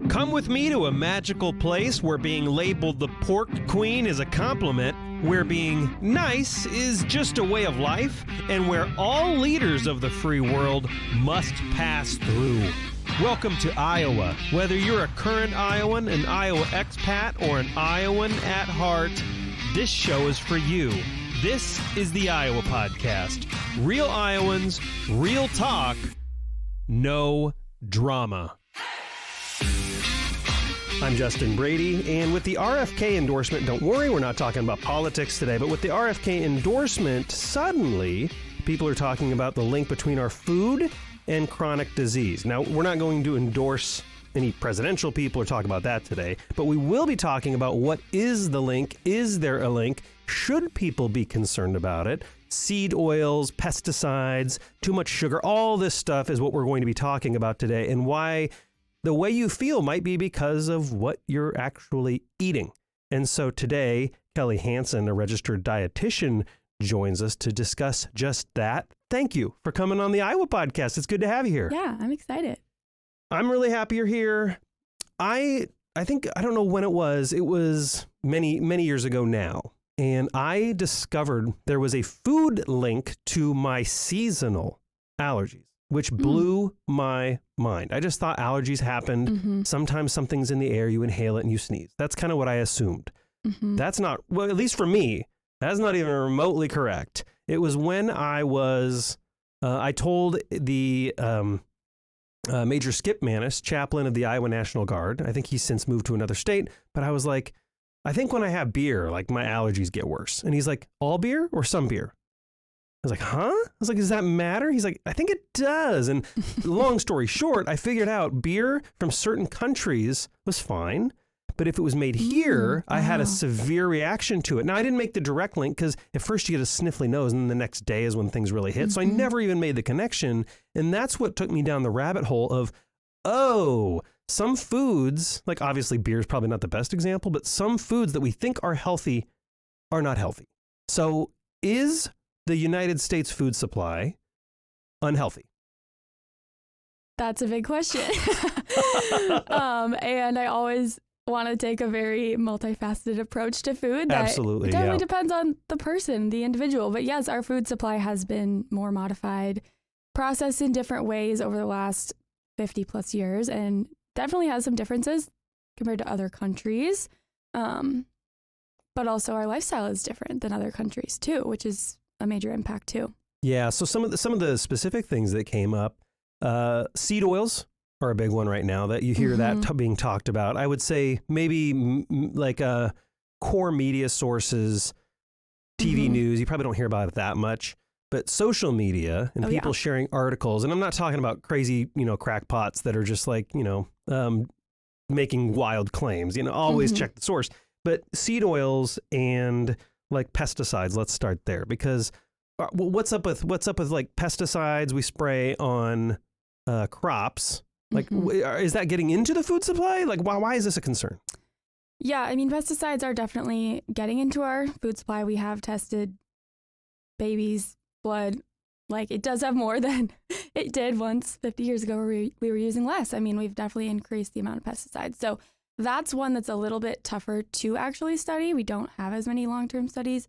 Come with me to a magical place where being labeled the pork queen is a compliment, where being nice is just a way of life, and where all leaders of the free world must pass through. Welcome to Iowa. Whether you're a current Iowan, an Iowa expat, or an Iowan at heart, this show is for you. This is the Iowa Podcast. Real Iowans, real talk, no drama. I'm Justin Brady, and with the RFK endorsement, don't worry, we're not talking about politics today, but with the RFK endorsement, suddenly people are talking about the link between our food and chronic disease. Now, we're not going to endorse any presidential people or talk about that today, but we will be talking about what is the link, is there a link, should people be concerned about it, seed oils, pesticides, too much sugar, all this stuff is what we're going to be talking about today, and why the way you feel might be because of what you're actually eating. And so today, Kelli Hanson, a registered dietitian, joins us to discuss just that. Thank you for coming on the Iowa Podcast. It's good to have you here. Yeah, I'm excited. I'm really happy you're here. I think, I don't know when it was many, many years ago now. And I discovered there was a food link to my seasonal allergies, which blew my mind. I just thought allergies happened. Sometimes something's in the air, you inhale it and you sneeze. That's kind of what I assumed. That's not, well, at least for me, that's not even remotely correct. It was when I was, I told the Major Skip Manus, chaplain of the Iowa National Guard, I think he's since moved to another state, but I was like, I think when I have beer, like my allergies get worse. And he's like, all beer or some beer? I was like, huh? I was like, does that matter? He's like, I think it does. And long story short, I figured out beer from certain countries was fine. But if it was made here, I had a severe reaction to it. Now, I didn't make the direct link because at first you get a sniffly nose and then the next day is when things really hit. So I never even made the connection. And that's what took me down the rabbit hole of, oh, some foods, like obviously beer is probably not the best example, but some foods that we think are healthy are not healthy. So is the United States food supply unhealthy? That's a big question. And I always want to take a very multifaceted approach to food. That Absolutely, definitely depends on the person, the individual. But yes, our food supply has been more modified, processed in different ways over the last 50 plus years, and definitely has some differences compared to other countries. But also our lifestyle is different than other countries too, which is a major impact too. Yeah. So some of the specific things that came up, seed oils are a big one right now that you hear that being talked about. I would say maybe like core media sources, TV news. You probably don't hear about it that much, but social media and people sharing articles. And I'm not talking about crazy, crackpots that are just like, making wild claims. Always check the source. But seed oils and like pesticides, let's start there, because what's up with like pesticides we spray on crops? Like, is that getting into the food supply? Like, why is this a concern? Yeah, I mean, pesticides are definitely getting into our food supply. We have tested babies' blood. Like, it does have more than it did once 50 years ago where we were using less. I mean, we've definitely increased the amount of pesticides. So that's one that's a little bit tougher to actually study. We don't have as many long-term studies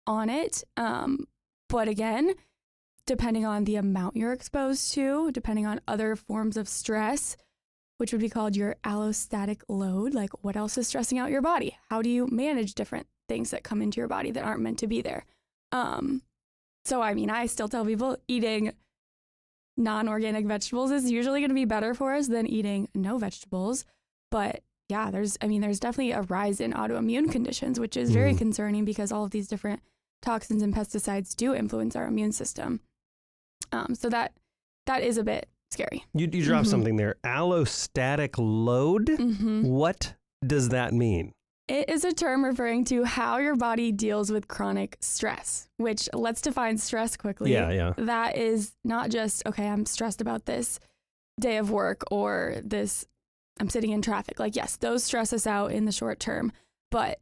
on it. But again, depending on the amount you're exposed to, depending on other forms of stress, which would be called your allostatic load, like what else is stressing out your body? How do you manage different things that come into your body that aren't meant to be there? So, I mean, I still tell people eating non-organic vegetables is usually going to be better for us than eating no vegetables. But yeah, there's definitely a rise in autoimmune conditions, which is very concerning because all of these different toxins and pesticides do influence our immune system. So that is a bit scary. You dropped something there. Allostatic load? What does that mean? It is a term referring to how your body deals with chronic stress, which let's define stress quickly. Yeah. That is not just, okay, I'm stressed about this day of work or this, I'm sitting in traffic. Like, yes, those stress us out in the short term, but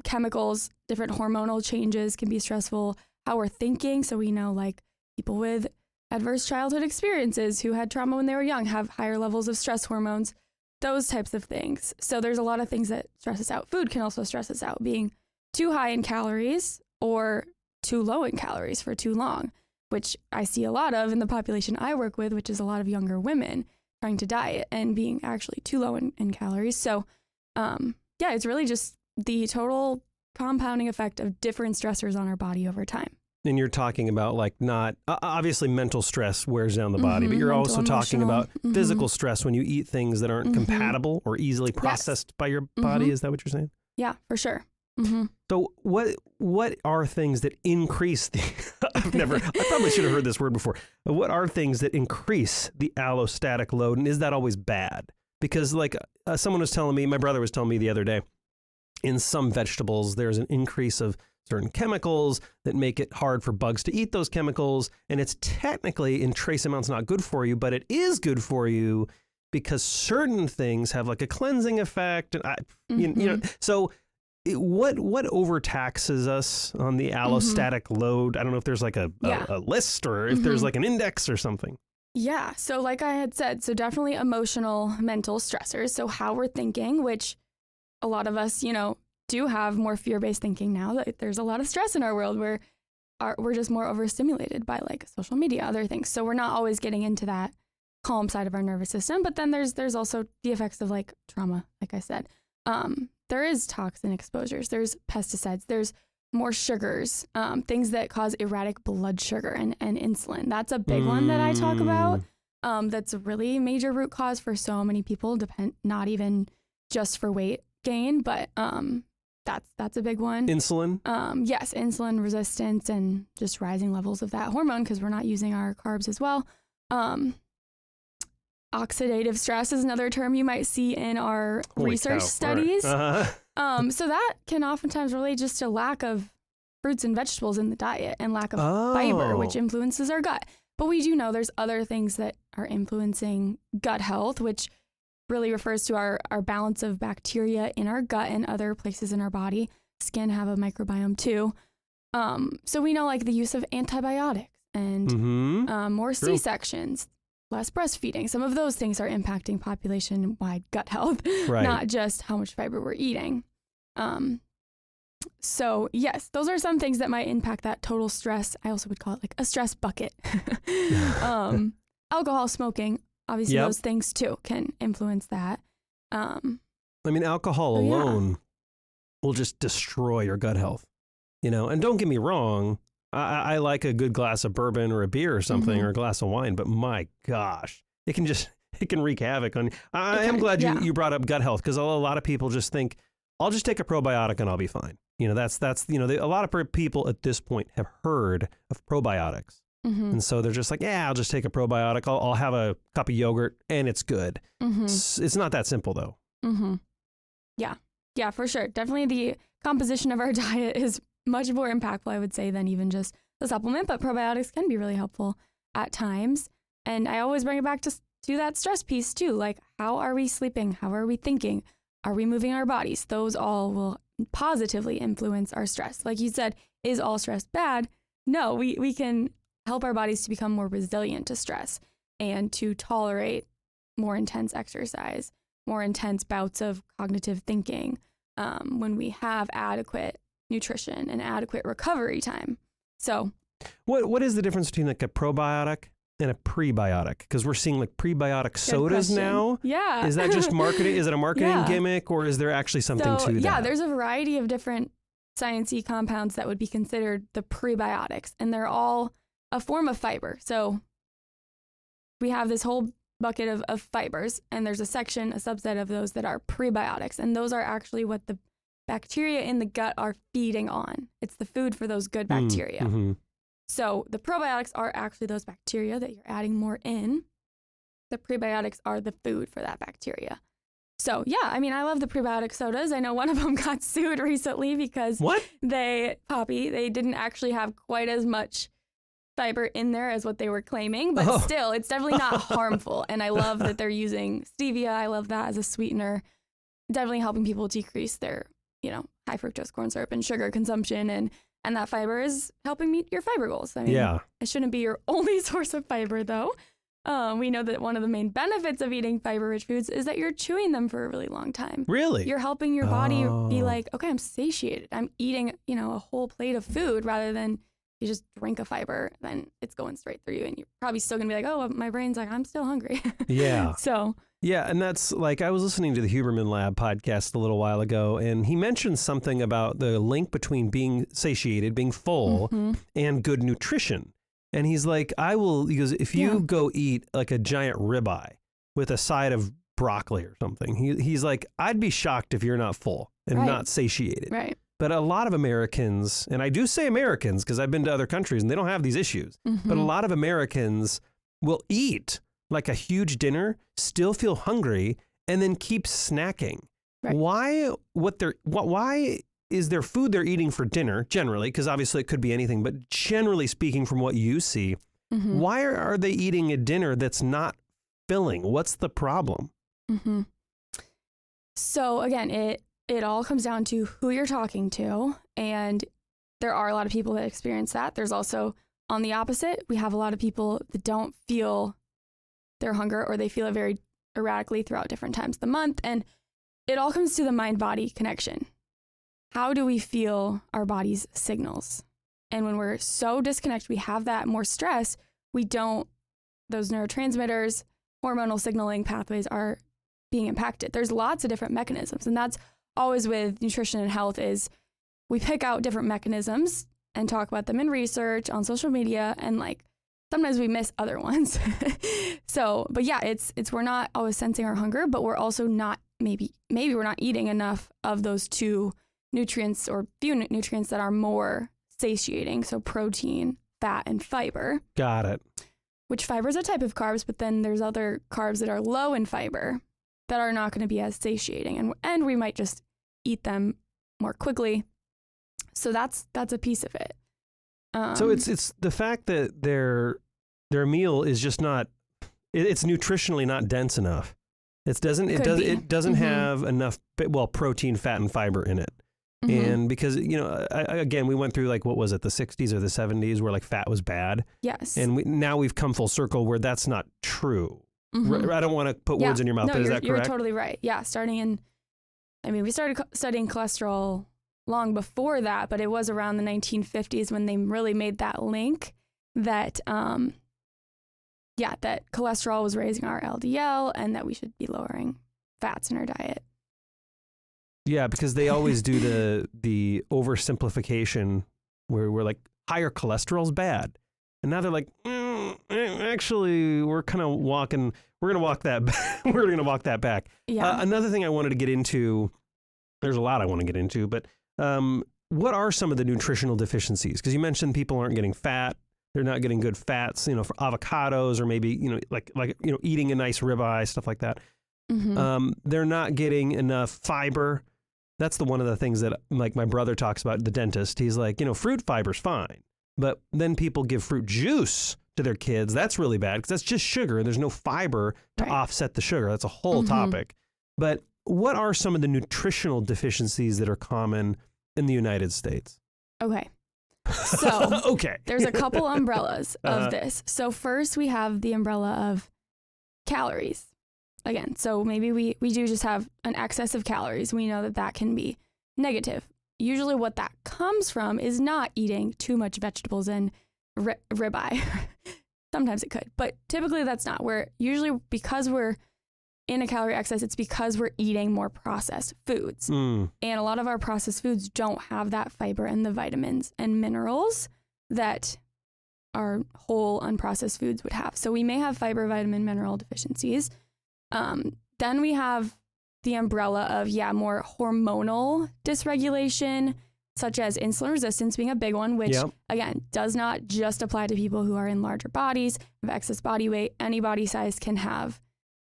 chemicals, different hormonal changes can be stressful. How we're thinking. So we know like people with adverse childhood experiences who had trauma when they were young have higher levels of stress hormones. those types of things. So there's a lot of things that stress us out. Food can also stress us out, being too high in calories or too low in calories for too long, which I see a lot of in the population I work with, which is a lot of younger women trying to diet and being actually too low in calories. So yeah, it's really just the total compounding effect of different stressors on our body over time. And you're talking about like not, obviously mental stress wears down the body, but you're Mental, also talking emotional. about physical stress when you eat things that aren't compatible or easily processed by your body. Is that what you're saying? Yeah, for sure. So what are things that increase the, I probably should have heard this word before. But what are things that increase the allostatic load? And is that always bad? Because like someone was telling me, my brother was telling me the other day, in some vegetables, there's an increase of certain chemicals that make it hard for bugs to eat those chemicals. And it's technically in trace amounts not good for you, but it is good for you because certain things have like a cleansing effect. And you know, so what overtaxes us on the allostatic load? I don't know if there's like a list or if there's like an index or something. Yeah. So like I had said, so definitely emotional, mental stressors. So how we're thinking, which a lot of us, you know, do have more fear-based thinking now. That there's a lot of stress in our world where we're just more overstimulated by like social media, other things. So we're not always getting into that calm side of our nervous system. But then there's also the effects of like trauma, like I said. There is toxin exposures, there's pesticides, there's more sugars, things that cause erratic blood sugar and insulin. That's a big one that I talk about. That's a really major root cause for so many people, not even just for weight gain, but that's a big one. Insulin? Yes, insulin resistance and just rising levels of that hormone because we're not using our carbs as well. Oxidative stress is another term you might see in our research studies. So that can oftentimes relate just to lack of fruits and vegetables in the diet and lack of fiber, which influences our gut. But we do know there's other things that are influencing gut health, which really refers to our balance of bacteria in our gut and other places in our body. Skin have a microbiome too. So we know like the use of antibiotics and more C-sections, less breastfeeding. Some of those things are impacting population-wide gut health, not just how much fiber we're eating. So yes, those are some things that might impact that total stress. I also would call it like a stress bucket. Alcohol, smoking, obviously those things too can influence that. I mean, alcohol alone will just destroy your gut health, you know, and don't get me wrong. I like a good glass of bourbon or a beer or something or a glass of wine, but my gosh, it can wreak havoc on you. I am glad you brought up gut health because a lot of people just think, I'll just take a probiotic and I'll be fine. You know, that's you know, a lot of people at this point have heard of probiotics. And so they're just like, yeah, I'll just take a probiotic. I'll have a cup of yogurt and it's good. It's not that simple though. Yeah, for sure. Definitely the composition of our diet is much more impactful, I would say, than even just the supplement, but probiotics can be really helpful at times. And I always bring it back to that stress piece too. Like, how are we sleeping? How are we thinking? Are we moving our bodies? Those all will positively influence our stress. Like you said, is all stress bad? No, we can help our bodies to become more resilient to stress and to tolerate more intense exercise, more intense bouts of cognitive thinking when we have adequate nutrition and adequate recovery time. So what is the difference between like a probiotic and a prebiotic? Because we're seeing like prebiotic sodas now. Yeah. Is that just marketing? Is it a marketing gimmick or is there actually something to that? Yeah, there's a variety of different sciencey compounds that would be considered the prebiotics, and they're all a form of fiber. So we have this whole bucket of fibers, and there's a subset of those that are prebiotics, and those are actually what the bacteria in the gut are feeding on. It's the food for those good bacteria. So the probiotics are actually those bacteria that you're adding more in. The prebiotics are the food for that bacteria. So yeah, I mean, I love the prebiotic sodas. I know one of them got sued recently because they didn't actually have quite as much fiber in there as what they were claiming, but still, it's definitely not harmful. And I love that they're using stevia. I love that as a sweetener, definitely helping people decrease their, you know, high fructose corn syrup and sugar consumption. And that fiber is helping meet your fiber goals. I mean, it shouldn't be your only source of fiber though. We know that one of the main benefits of eating fiber-rich foods is that you're chewing them for a really long time. Really? You're helping your body be like, okay, I'm satiated. I'm eating, a whole plate of food rather than you just drink a fiber, then it's going straight through you. And you're probably still going to be like, oh, my brain's like, I'm still hungry. Yeah. So. Yeah. And that's like, I was listening to the Huberman Lab podcast a little while ago, and he mentioned something about the link between being satiated, being full, and good nutrition. And he's like, he goes, if you go eat like a giant ribeye with a side of broccoli or something, he's like, I'd be shocked if you're not full and not satiated. Right. But a lot of Americans, and I do say Americans because I've been to other countries and they don't have these issues, but a lot of Americans will eat like a huge dinner, still feel hungry, and then keep snacking. Right. Why is there food they're eating for dinner, generally, because obviously it could be anything, but generally speaking from what you see, why are they eating a dinner that's not filling? What's the problem? So again, it all comes down to who you're talking to, and there are a lot of people that experience that. There's also, on the opposite, we have a lot of people that don't feel their hunger, or they feel it very erratically throughout different times of the month, and it all comes to the mind-body connection. How do we feel our body's signals? And when we're so disconnected, we have that more stress, those neurotransmitters, hormonal signaling pathways are being impacted. There's lots of different mechanisms, and that's always with nutrition and health is we pick out different mechanisms and talk about them in research on social media, and like sometimes we miss other ones. So, but yeah, it's we're not always sensing our hunger, but we're also not maybe we're not eating enough of those two nutrients or few nutrients that are more satiating. So protein, fat, and fiber. Got it. Which fiber is a type of carbs, but then there's other carbs that are low in fiber that are not going to be as satiating, and we might just eat them more quickly. So that's a piece of it. So it's the fact that their meal is just not, it's nutritionally not dense enough. It doesn't have enough protein, fat, and fiber in it. And because, again, we went through like, what was it, the 60s or the 70s where like fat was bad. Yes. And now we've come full circle where that's not true. I don't want to put words in your mouth, but is that correct? You're totally right. Yeah. We started studying cholesterol long before that, but it was around the 1950s when they really made that link that, that cholesterol was raising our LDL and that we should be lowering fats in our diet. Yeah, because they always do the oversimplification where we're like, higher cholesterol's bad. And now they're like, actually, we're going to walk that back. We're going to walk that back. Yeah. Another thing I wanted to get into, there's a lot I want to get into, but what are some of the nutritional deficiencies? Because you mentioned people aren't getting fat. They're not getting good fats, for avocados or maybe, eating a nice ribeye, stuff like that. They're not getting enough fiber. That's one of the things that like my brother talks about, the dentist. He's like, fruit fiber's fine. But then people give fruit juice to their kids. That's really bad because that's just sugar and there's no fiber to offset the sugar. That's a whole topic. But what are some of the nutritional deficiencies that are common in the United States? Okay. So there's a couple umbrellas of this. So first we have the umbrella of calories. Again, so maybe we do just have an excess of calories. We know that can be negative. Usually what that comes from is not eating too much vegetables and ribeye. Sometimes it could, but typically that's not. Because we're in a calorie excess, it's because we're eating more processed foods. And a lot of our processed foods don't have that fiber and the vitamins and minerals that our whole unprocessed foods would have. So we may have fiber, vitamin, mineral deficiencies. Then we have the umbrella of, more hormonal dysregulation, such as insulin resistance being a big one, which, again, does not just apply to people who are in larger bodies, have excess body weight. Any body size can have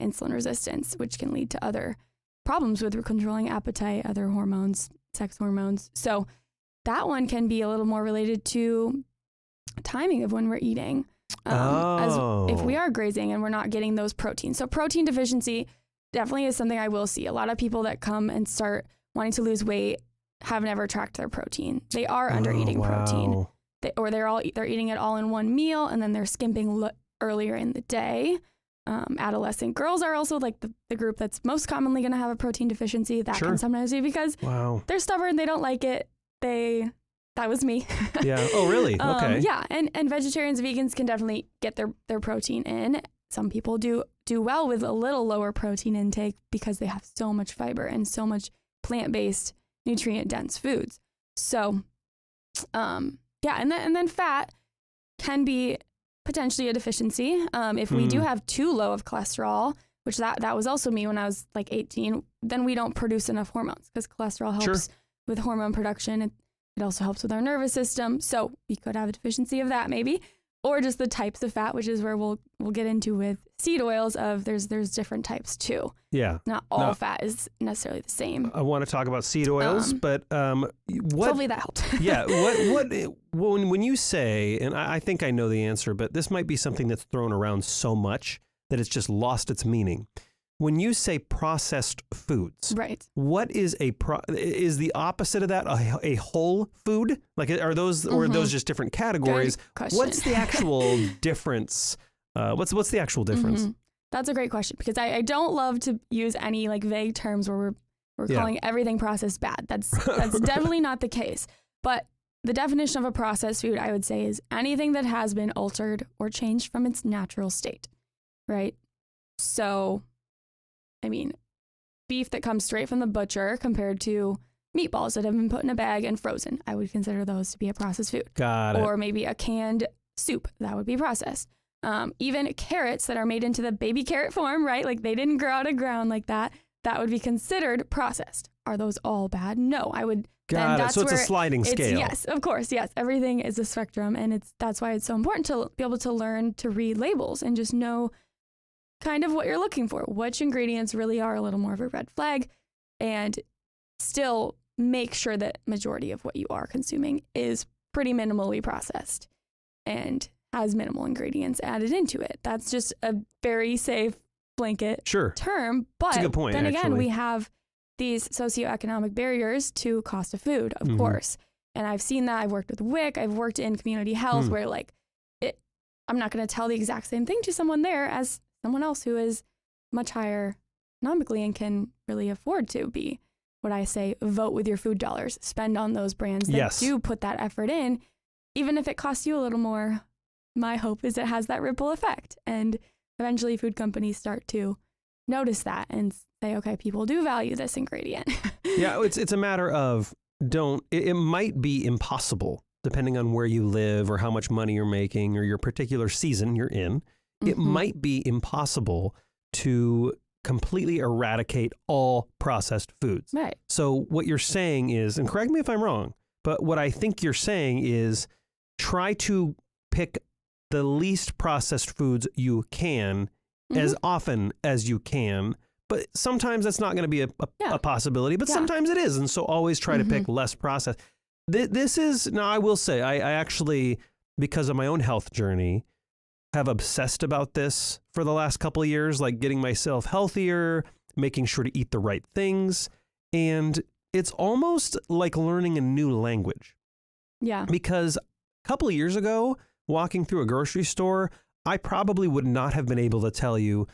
insulin resistance, which can lead to other problems with controlling appetite, other hormones, sex hormones. So that one can be a little more related to timing of when we're eating. As if we are grazing and we're not getting those proteins. So protein deficiency definitely is something I will see. A lot of people that come and start wanting to lose weight have never tracked their protein. They are under eating protein. They're eating it all in one meal and then they're skimping earlier in the day. Adolescent girls are also like the group that's most commonly going to have a protein deficiency. That Sure. can sometimes be because they're stubborn. They don't like it. That was me. Yeah. Oh, really? Okay. Yeah. And vegetarians, vegans can definitely get their protein in. Some people do well with a little lower protein intake because they have so much fiber and so much plant-based, nutrient-dense foods. So, and then fat can be potentially a deficiency. If we do have too low of cholesterol, which that was also me when I was like 18, then we don't produce enough hormones because cholesterol helps with hormone production. It also helps with our nervous system. So we could have a deficiency of that maybe. Or just the types of fat, which is where we'll get into with seed oils of there's different types too. Yeah. Not all fat is necessarily the same. I want to talk about seed oils, but hopefully that helped. Yeah. When you say, and I think I know the answer, but this might be something that's thrown around so much that it's just lost its meaning. When you say processed foods, right? What is is the opposite of that a whole food? Like are those or are those just different categories? What's the actual difference? What's the actual difference? Mm-hmm. That's a great question because I don't love to use any like vague terms where we're calling everything processed bad. That's definitely not the case. But the definition of a processed food, I would say, is anything that has been altered or changed from its natural state, right? So, I mean, beef that comes straight from the butcher compared to meatballs that have been put in a bag and frozen. I would consider those to be a processed food. Got it. Or maybe a canned soup, that would be processed. Even carrots that are made into the baby carrot form, right? Like they didn't grow out of ground like that. That would be considered processed. Are those all bad? No, I would. Got it. So it's a sliding scale. Yes, of course. Yes. Everything is a spectrum. And that's why it's so important to be able to learn to read labels and just know kind of what you're looking for, which ingredients really are a little more of a red flag, and still make sure that majority of what you are consuming is pretty minimally processed and has minimal ingredients added into it. That's just a very safe blanket term. But that's a good point, then again, actually. we have these socioeconomic barriers to cost of food, of course. And I've seen that. I've worked with WIC. I've worked in community health where I'm not going to tell the exact same thing to someone there as someone else who is much higher economically and can really afford to be what I say, vote with your food dollars, spend on those brands that do put that effort in, even if it costs you a little more. My hope is it has that ripple effect. And eventually food companies start to notice that and say, okay, people do value this ingredient. Yeah, it's a matter of it might be impossible depending on where you live or how much money you're making or your particular season you're in. It might be impossible to completely eradicate all processed foods. Right. So what you're saying is, and correct me if I'm wrong, but what I think you're saying is try to pick the least processed foods you can as often as you can. But sometimes that's not going to be a possibility, but sometimes it is. And so always try to pick less processed. Now I will say, I actually, because of my own health journey, have obsessed about this for the last couple of years, like getting myself healthier, making sure to eat the right things. And it's almost like learning a new language. Yeah. Because a couple of years ago, walking through a grocery store, I probably would not have been able to tell you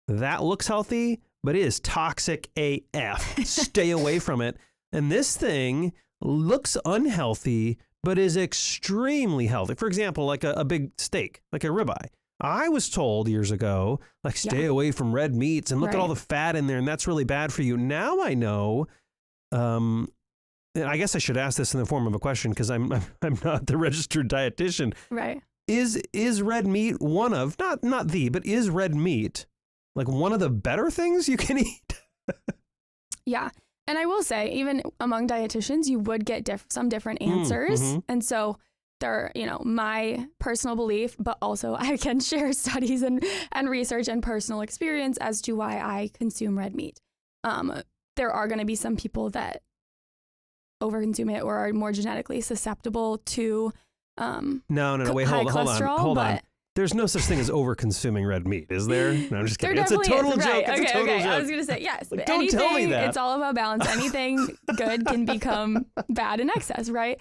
that looks healthy, but it is toxic AF. Stay away from it. And this thing looks unhealthy, but is extremely healthy. For example, like a big steak, like a ribeye. I was told years ago, like stay away from red meats and look at all the fat in there, and that's really bad for you. Now I know, and I guess I should ask this in the form of a question because I'm not the registered dietitian. Right. Is red meat one of, not the, but is red meat like one of the better things you can eat? Yeah. And I will say, even among dietitians, you would get some different answers. And so they're, my personal belief, but also I can share studies and research and personal experience as to why I consume red meat. There are going to be some people that overconsume it or are more genetically susceptible to No, wait, hold on. There's no such thing as over-consuming red meat, is there? No, I'm just kidding. It's a total joke. Right. It's a total joke. I was going to say, yes. Like, don't tell me that. It's all about balance. Anything good can become bad in excess, right?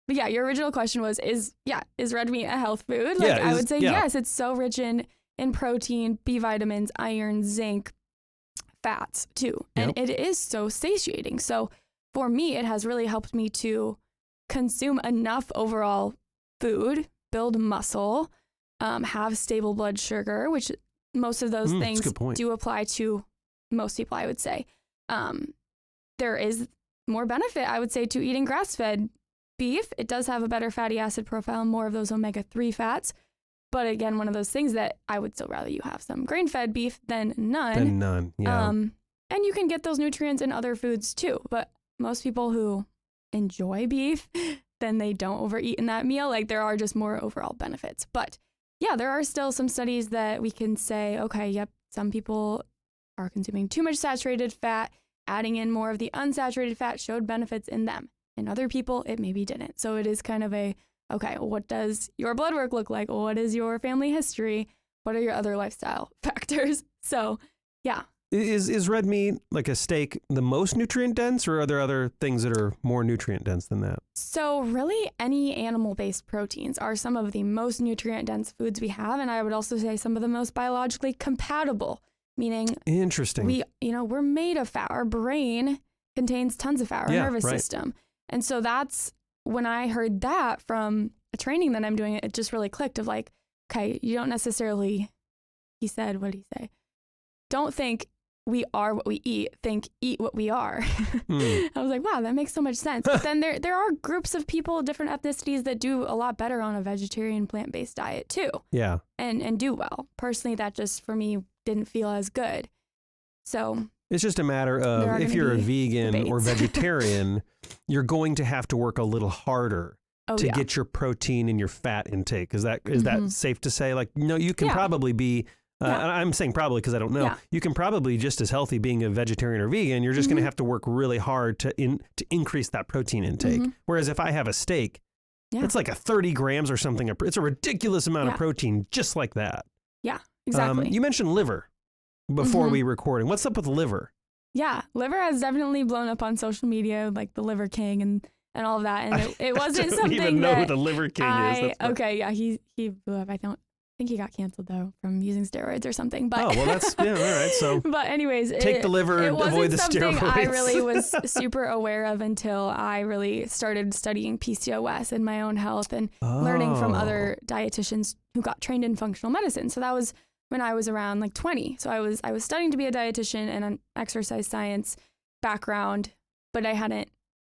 But yeah, your original question was, is red meat a health food? Like, I would say yes. It's so rich in protein, B vitamins, iron, zinc, fats too. And it is so satiating. So for me, it has really helped me to consume enough overall food, build muscle, have stable blood sugar, which most of those things do apply to most people, I would say. There is more benefit, I would say, to eating grass-fed beef. It does have a better fatty acid profile, more of those omega-3 fats. But again, one of those things that I would still rather you have some grain-fed beef than none. Yeah. And you can get those nutrients in other foods too. But most people who enjoy beef, then they don't overeat in that meal. Like, there are just more overall benefits. But yeah, there are still some studies that we can say, okay, yep, some people are consuming too much saturated fat. Adding in more of the unsaturated fat showed benefits in them. In other people, it maybe didn't. So it is kind of okay, what does your blood work look like? What is your family history? What are your other lifestyle factors? So, yeah. Is red meat, like a steak, the most nutrient dense, or are there other things that are more nutrient dense than that? So really, any animal-based proteins are some of the most nutrient dense foods we have. And I would also say some of the most biologically compatible, meaning interesting. We're made of fat. Our brain contains tons of fat, our nervous system. And so that's when I heard that from a training that I'm doing, it just really clicked of like, okay, you don't necessarily, he said, what did he say? Don't think we are what we eat, think eat what we are. I was like, wow, that makes so much sense. But then there are groups of people, different ethnicities that do a lot better on a vegetarian plant-based diet too. Yeah. And do well. Personally, that just for me didn't feel as good. So it's just a matter of if you're a vegan or vegetarian, you're going to have to work a little harder to get your protein and your fat intake. Is that safe to say? Like, no, you can probably be, I'm saying probably because I don't know. Yeah. You can probably just as healthy being a vegetarian or vegan. You're just going to have to work really hard to increase that protein intake. Whereas if I have a steak, it's like a 30 grams or something. It's a ridiculous amount of protein just like that. Yeah, exactly. You mentioned liver before we recording. What's up with liver? Yeah, liver has definitely blown up on social media, like the Liver King and all of that. And it wasn't something that I don't even know who the Liver King is. Okay, yeah, he blew up. I think he got canceled though from using steroids or something. But oh, well, that's all right. So, but anyways, take the liver and avoid the steroids. It wasn't something I really was super aware of until I really started studying PCOS and my own health and learning from other dietitians who got trained in functional medicine. So that was when I was around like 20. So I was studying to be a dietitian and an exercise science background, but I hadn't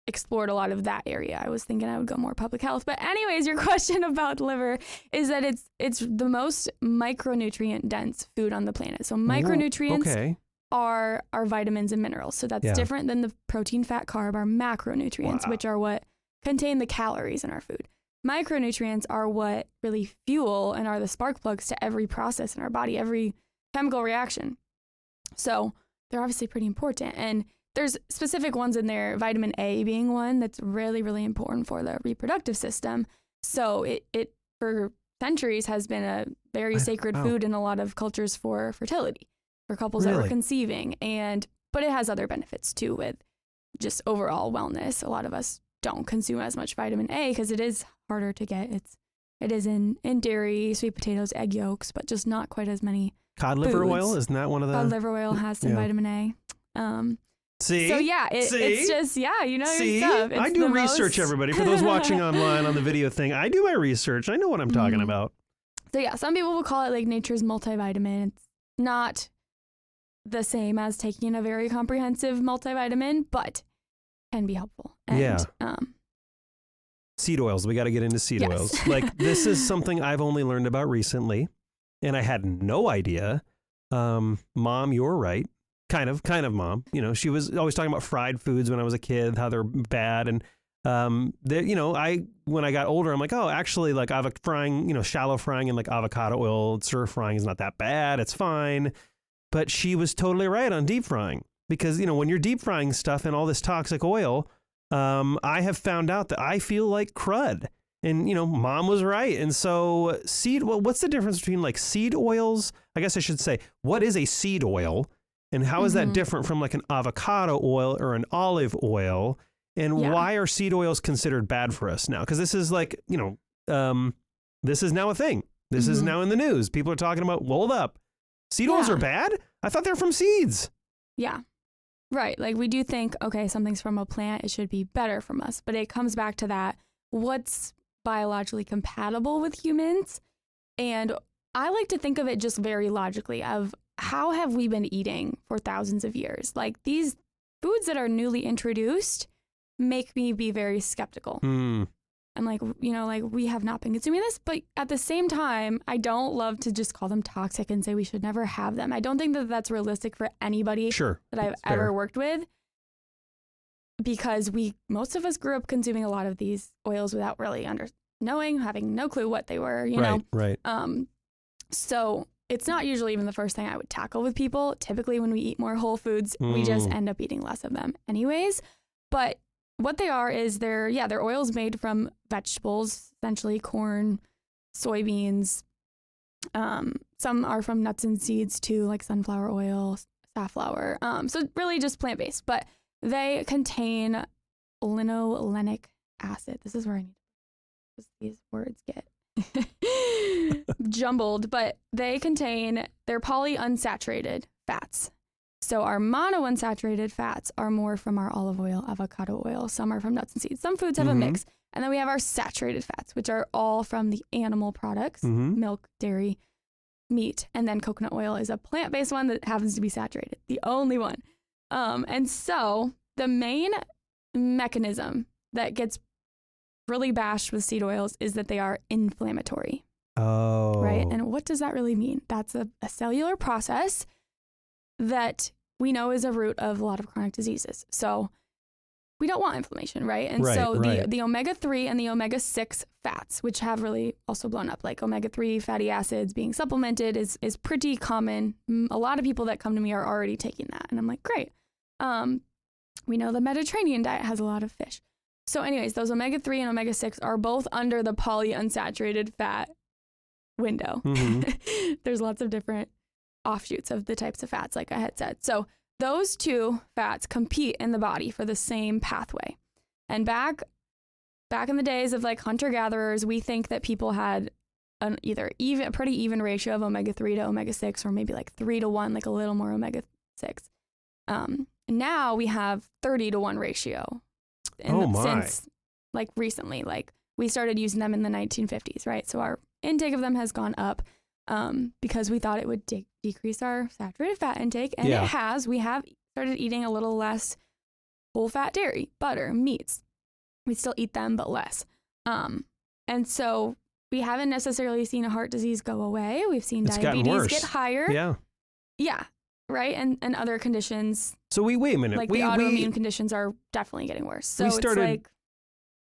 explored a lot of that area. I was thinking I would go more public health. But anyways, your question about liver is that it's the most micronutrient dense food on the planet. So micronutrients are vitamins and minerals. So that's different than the protein, fat, carb, are macronutrients, which are what contain the calories in our food. Micronutrients are what really fuel and are the spark plugs to every process in our body, every chemical reaction. So they're obviously pretty important. And there's specific ones in there, vitamin A being one that's really, really important for the reproductive system. So it for centuries has been a very sacred food in a lot of cultures for fertility, for couples that were conceiving. But it has other benefits too with just overall wellness. A lot of us don't consume as much vitamin A because it is harder to get. It is in dairy, sweet potatoes, egg yolks, but just not quite as many Cod liver oil, isn't that one of the? Cod liver oil has some vitamin A. See? So yeah, it's just, your stuff. I do research, everybody. For those watching online on the video thing, I do my research. I know what I'm talking about. So yeah, some people will call it like nature's multivitamin. It's not the same as taking a very comprehensive multivitamin, but can be helpful. And, seed oils. We got to get into seed oils. Like, this is something I've only learned about recently, and I had no idea. Mom, you're right. Kind of, Mom. You know, she was always talking about fried foods when I was a kid, how they're bad. And, when I got older, I'm like, oh, actually, like frying, shallow frying in like avocado oil, stir frying is not that bad. It's fine. But she was totally right on deep frying because, when you're deep frying stuff in all this toxic oil, I have found out that I feel like crud. And, Mom was right. And so what's the difference between like seed oils? I guess I should say, what is a seed oil? And how is that different from like an avocado oil or an olive oil? And Yeah. why are seed oils considered bad for us now? Because this is like, this is now a thing. This is now in the news. People are talking about, hold up, seed oils are bad? I thought they're from seeds. Yeah. Right. Like we do think, okay, something's from a plant, it should be better from us. But it comes back to that, what's biologically compatible with humans? And I like to think of it just very logically of how have we been eating for thousands of years? Like these foods that are newly introduced make me be very skeptical. I'm like, like we have not been consuming this, but at the same time, I don't love to just call them toxic and say we should never have them. I don't think that that's realistic for anybody that I've ever worked with, because most of us grew up consuming a lot of these oils without really having no clue what they were, you know? Right. So it's not usually even the first thing I would tackle with people. Typically when we eat more whole foods, we just end up eating less of them anyways. But what they are is they're oils made from vegetables, essentially corn, soybeans. Some are from nuts and seeds too, like sunflower oil, safflower. So really just plant-based, but they contain linolenic acid. This is where I need these words get jumbled, but they're polyunsaturated fats. So our monounsaturated fats are more from our olive oil, avocado oil. Some are from nuts and seeds. Some foods have a mix. And then we have our saturated fats, which are all from the animal products, milk, dairy, meat. And then coconut oil is a plant-based one that happens to be saturated, the only one. And so the main mechanism that gets really bashed with seed oils is that they are inflammatory. Oh. Right? And what does that really mean? That's a cellular process that we know is a root of a lot of chronic diseases. So we don't want inflammation, right? And the omega-3 and the omega-6 fats, which have really also blown up, like omega-3 fatty acids being supplemented is pretty common. A lot of people that come to me are already taking that. And I'm like, great. We know the Mediterranean diet has a lot of fish. So anyways, those omega-3 and omega-6 are both under the polyunsaturated fat window. There's lots of different offshoots of the types of fats, like I had said. So those two fats compete in the body for the same pathway. And back in the days of like hunter-gatherers, we think that people had a pretty even ratio of omega-3 to omega-6, or maybe like 3-to-1, like a little more omega-6. Now we have 30-to-1 ratio. Since like recently, like we started using them in the 1950s, right? So our intake of them has gone up. Because we thought it would decrease our saturated fat intake, and it has. We have started eating a little less whole fat dairy, butter, meats. We still eat them, but less. And so we haven't necessarily seen a heart disease go away. We've seen diabetes get higher. Yeah, right, and other conditions. So wait a minute. Like the autoimmune conditions are definitely getting worse. So it's like,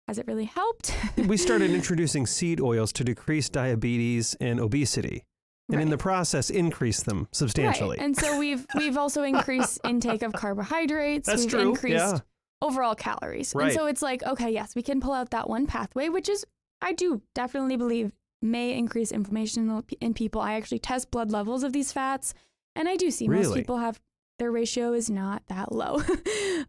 has it really helped? We started introducing seed oils to decrease diabetes and obesity. And in the process, increase them substantially. Right. And so we've also increased intake of carbohydrates. That's we've true. Increased overall calories. Right. And so it's like, okay, yes, we can pull out that one pathway, which is, I do definitely believe may increase inflammation in people. I actually test blood levels of these fats, and I do see most people have, their ratio is not that low.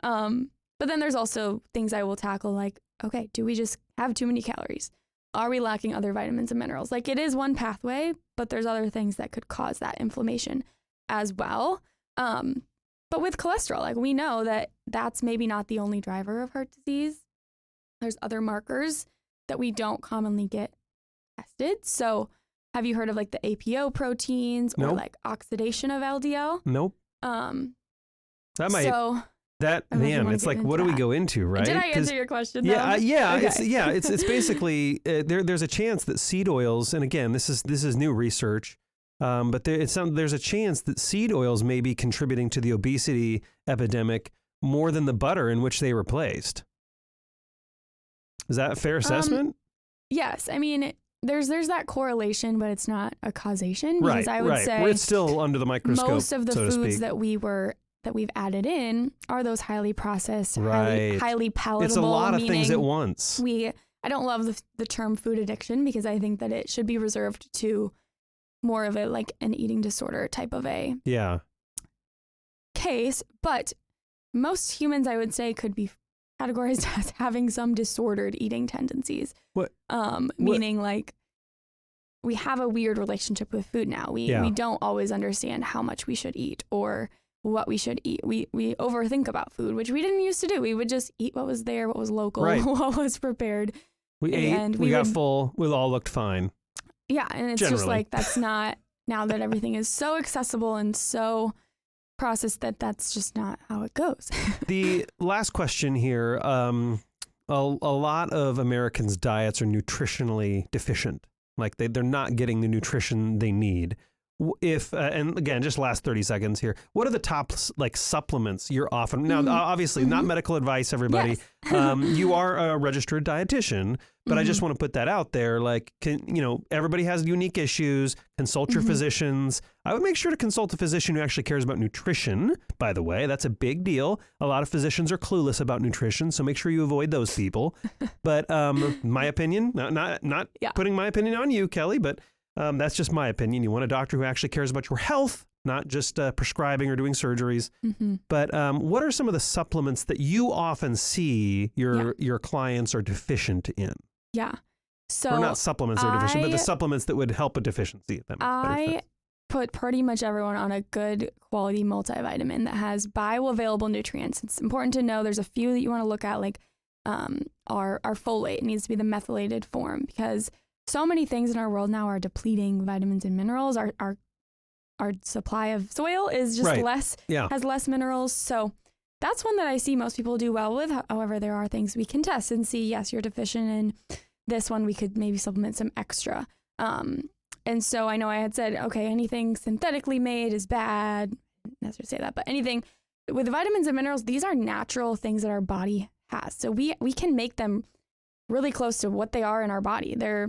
But then there's also things I will tackle like, okay, do we just have too many calories? Are we lacking other vitamins and minerals? Like it is one pathway, but there's other things that could cause that inflammation as well. But with cholesterol, like we know that that's maybe not the only driver of heart disease. There's other markers that we don't commonly get tested. So have you heard of like the APO proteins or like oxidation of LDL? Nope. That might... So, it's like, what do we go into, right? Did I answer your question? Yeah, Okay. It's basically there's a chance that seed oils, and again, this is new research, but there's a chance that seed oils may be contributing to the obesity epidemic more than the butter in which they replaced. Is that a fair assessment? Yes, I mean there's that correlation, but it's not a causation, because I would say it's still under the microscope. Most of the foods that we've added in are those highly processed, highly palatable. It's a lot of things at once. I don't love the term food addiction, because I think that it should be reserved to more of an eating disorder type of a case. But most humans, I would say, could be categorized as having some disordered eating tendencies. What? Meaning like we have a weird relationship with food now. We don't always understand how much we should eat or what we should eat. We overthink about food, which we didn't used to do. We would just eat what was there, what was local, what was prepared. We ate, we got full, we all looked fine. Yeah, and it's just like, that's not, now that everything is so accessible and so processed, that's just not how it goes. The last question here, a lot of Americans' diets are nutritionally deficient. Like they're not getting the nutrition they need. If and again, just last 30 seconds here. What are the top like supplements you're often now? Obviously, not medical advice, everybody. Yes. You are a registered dietitian, but I just want to put that out there. Like, everybody has unique issues. Consult your physicians. I would make sure to consult a physician who actually cares about nutrition. By the way, that's a big deal. A lot of physicians are clueless about nutrition, so make sure you avoid those people. But my opinion, not putting my opinion on you, Kelly, but. That's just my opinion. You want a doctor who actually cares about your health, not just prescribing or doing surgeries. But what are some of the supplements that you often see your clients are deficient in? Yeah. So or not supplements that are deficient, but the supplements that would help a deficiency. I put pretty much everyone on a good quality multivitamin that has bioavailable nutrients. It's important to know there's a few that you want to look at, like our folate. It needs to be the methylated form because so many things in our world now are depleting vitamins and minerals. Our supply of soil is just has less minerals. So that's one that I see most people do well with. However, there are things we can test and see, yes, you're deficient in this one. We could maybe supplement some extra. And so I know I had said, okay, anything synthetically made is bad. I didn't necessarily say that, but anything with vitamins and minerals, these are natural things that our body has. So we can make them really close to what they are in our body. They're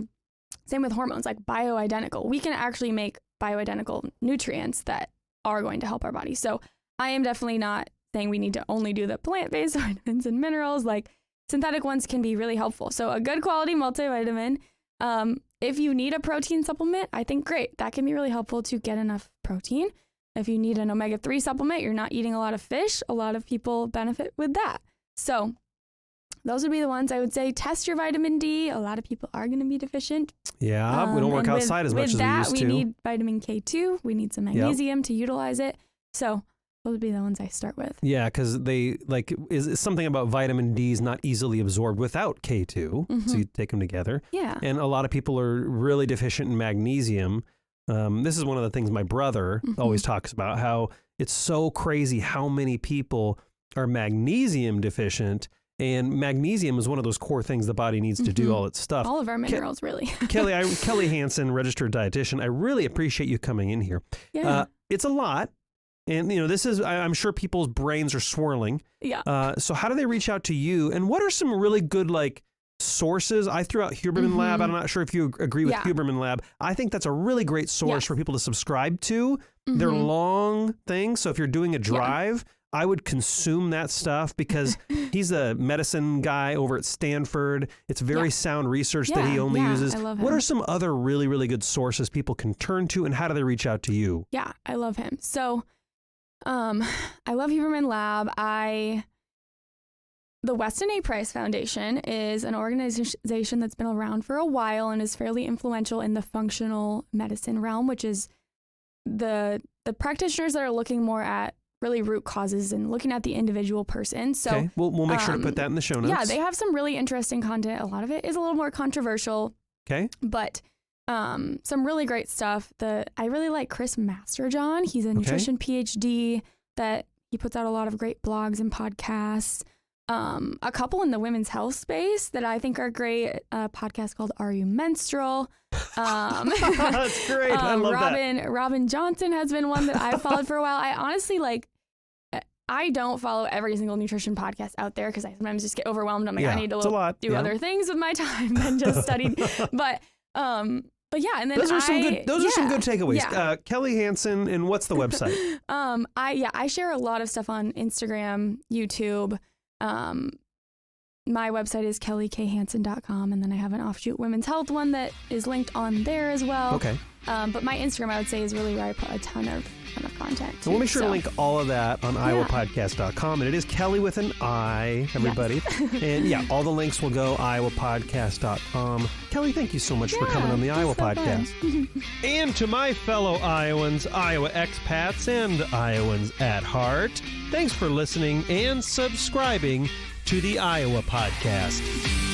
same with hormones, like bioidentical. We can actually make bioidentical nutrients that are going to help our body. So I am definitely not saying we need to only do the plant-based vitamins and minerals. Like synthetic ones can be really helpful. So a good quality multivitamin. If you need a protein supplement, I think great. That can be really helpful to get enough protein. If you need an omega-3 supplement, you're not eating a lot of fish. A lot of people benefit with that. So those would be the ones I would say. Test your vitamin D. A lot of people are going to be deficient. Yeah, we don't work outside as much as we used to. We need vitamin K2. We need some magnesium to utilize it. So those would be the ones I start with. Yeah, because they is something about vitamin D is not easily absorbed without K2. So you take them together. Yeah. And a lot of people are really deficient in magnesium. This is one of the things my brother always talks about, how it's so crazy how many people are magnesium deficient. And magnesium is one of those core things the body needs to do all its stuff. All of our minerals, really. Kelli Hanson, registered dietitian. I really appreciate you coming in here. Yeah. It's a lot. And, this is, I'm sure people's brains are swirling. Yeah. So how do they reach out to you? And what are some really good, sources? I threw out Huberman Lab. I'm not sure if you agree with Huberman Lab. I think that's a really great source for people to subscribe to. They're long things. So if you're doing a drive, I would consume that stuff because he's a medicine guy over at Stanford. It's very sound research that he only uses. I love him. What are some other really, really good sources people can turn to, and how do they reach out to you? Yeah, I love him. So I love Huberman Lab. The Weston A. Price Foundation is an organization that's been around for a while and is fairly influential in the functional medicine realm, which is the practitioners that are looking more at really root causes and looking at the individual person. So we'll make sure to put that in the show notes. Yeah, they have some really interesting content. A lot of it is a little more controversial. Okay. But some really great stuff. I really like Chris Masterjohn. He's a nutrition PhD that he puts out a lot of great blogs and podcasts. A couple in the women's health space that I think are great. A podcast called Are You Menstrual? That's great. I love that. Robin Johnson has been one that I've followed for a while. I honestly I don't follow every single nutrition podcast out there because I sometimes just get overwhelmed. I'm like, I need to do other things with my time than just study. But yeah, and then those are some good takeaways. Yeah. Kelli Hanson, and what's the website? I share a lot of stuff on Instagram, YouTube. my website is kellykhanson.com, and then I have an offshoot women's health one that is linked on there as well. Okay. But my Instagram, I would say, is really where I put a ton of content. So we'll make sure to link all of that on iowapodcast.com. And it is Kelli with an I, everybody. Yes. And all the links will go iowapodcast.com. Kelli, thank you so much for coming on the Iowa Podcast. And to my fellow Iowans, Iowa expats, and Iowans at heart, thanks for listening and subscribing to the Iowa Podcast.